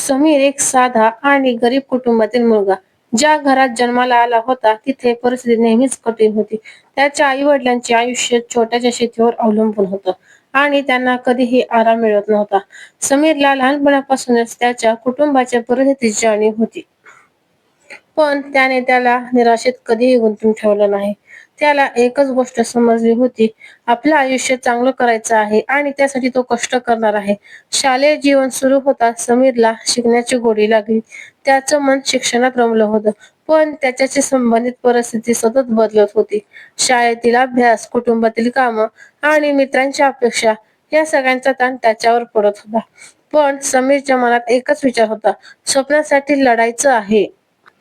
समीर एक साधा आणि गरीब कुटुंबातील मुलगा. ज्या घरात जन्माला आला होता तिथे परिस्थिती नेहमीच कठीण होती. त्याच्या आई वडिलांचे आयुष्य छोट्याच्या शेतीवर अवलंबून होतं आणि त्यांना कधीही आराम मिळत नव्हता. समीरला लहानपणापासूनच त्याच्या कुटुंबाच्या परिस्थितीची जाणीव होती. पण त्याने त्याला निराशेत कधीही गुंतून ठेवलं नाही. त्याला एकच गोष्ट समजली होती, आपलं आयुष्य चांगलं करायचं आहे आणि त्यासाठी तो कष्ट करणार आहे. शालेय जीवन सुरू होताच समीरला शिकण्याची गोडी लागली. त्याचं मन शिक्षणात रमलं होतं, पण त्याच्याशी संबंधित परिस्थिती सतत बदलत होती. शाळेतील अभ्यास, कुटुंबातील कामं आणि मित्रांच्या अपेक्षा या सगळ्यांचा ताण त्याच्यावर पडत होता. पण समीरच्या मनात एकच विचार होता, स्वप्नासाठी लढायचं आहे.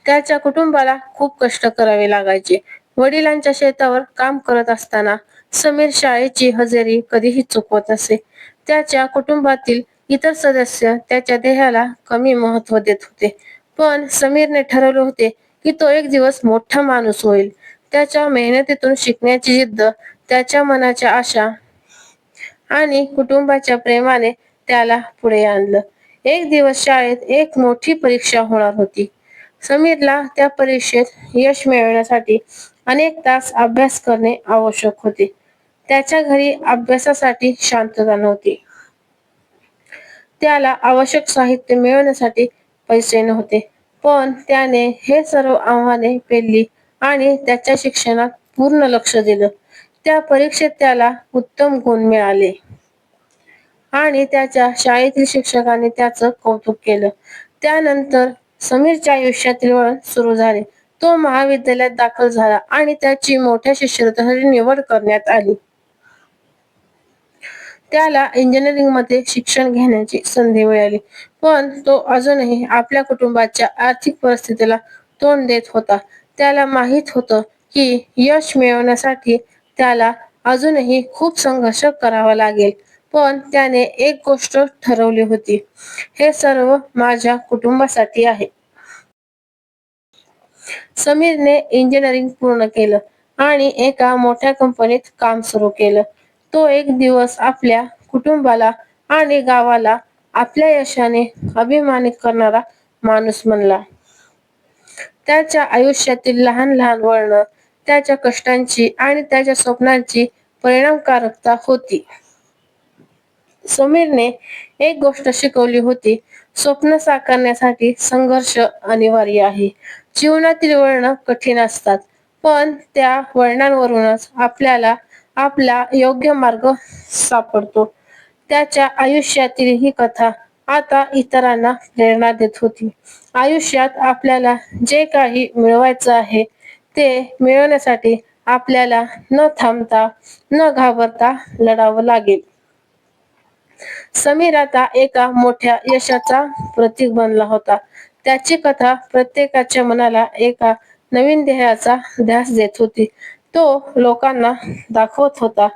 त्याच्या कुटुंबाला खूप कष्ट करावे लागायचे. वडिलांच्या शेतावर काम करत असताना समीर शाळेची हजेरी कधीही चुकवत नसे. त्याच्या कुटुंबातील इतर सदस्य त्याच्या देहाला कमी महत्त्व देत होते. पण समीरने ठरवले होते की तो एक दिवस मोठा माणूस होईल. त्याच्या मेहनतीतून शिकण्याची जिद्द, त्याच्या मनाच्या आशा आणि कुटुंबाच्या प्रेमाने त्याला पुढे आणलं. एक दिवस शाळेत एक मोठी परीक्षा होणार होती. समीरला त्या परीक्षेत यश मिळवण्यासाठी अनेक तास अभ्यास करणे आवश्यक होते. त्याच्या घरी अभ्यासासाठी शांतता नव्हती. त्याला आवश्यक साहित्य मिळवण्यासाठी पैसे नव्हते. पण त्याने हे सर्व आव्हाने पेलली आणि त्याच्या शिक्षणात पूर्ण लक्ष दिलं. त्या परीक्षेत त्याला उत्तम गुण मिळाले आणि त्याच्या शाळेतील शिक्षकांनी त्याचं कौतुक केलं. त्यानंतर समीरच्या आयुष्यातील वळण सुरू झाले. तो महाविद्यालयात दाखल झाला आणि त्याची मोठ्या शिष्यवृत्तीसाठी निवड करण्यात आली. त्याला इंजिनिअरिंगमध्ये शिक्षण घेण्याची संधी मिळाली. पण तो अजूनही आपल्या कुटुंबाच्या आर्थिक परिस्थितीला तोंड देत होता. त्याला माहीत होतं की यश मिळवण्यासाठी त्याला अजूनही खूप संघर्ष करावा लागेल. पण त्याने एक गोष्ट ठरवली होती, हे सर्व माझ्या कुटुंबासाठी आहे. समीरने इंजिनिअरिंग पूर्ण केलं आणि एका मोठ्या कंपनीत काम सुरू केलं. तो एक दिवस आपल्या कुटुंबाला आणि गावाला आपल्या यशाने अभिमानित करणारा माणूस बनला. त्याच्या आयुष्यातील लहान लहान वळणं त्याच्या कष्टांची आणि त्याच्या स्वप्नांची परिणामकारकता होती. समीरने एक गोष्ट शिकवली होती, स्वप्न साकारण्यासाठी संघर्ष अनिवार्य आहे. जीवनातील वळणं कठीण असतात, पण त्या वळणांवरूनच आपल्याला आपला योग्य मार्ग सापडतो. त्याच्या आयुष्यातील ही कथा आता इतरांना प्रेरणा देत होती. आयुष्यात आपल्याला जे काही मिळवायचं आहे ते मिळवण्यासाठी आपल्याला न थांबता, न घाबरता लढावं लागेल. समीर आता एका मोठ्या यशाचा प्रतीक बनला होता. त्याची कथा प्रत्येकाच्या मनाला एका नवीन ध्येयाचा ध्यास देत होती. तो लोकांना दाखवत होता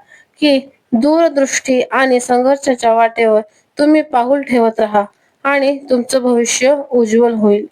की दूरदृष्टी आणि संघर्षाच्या वाटेवर तुम्ही पाऊल ठेवत राहा आणि तुमचं भविष्य उज्ज्वल होईल.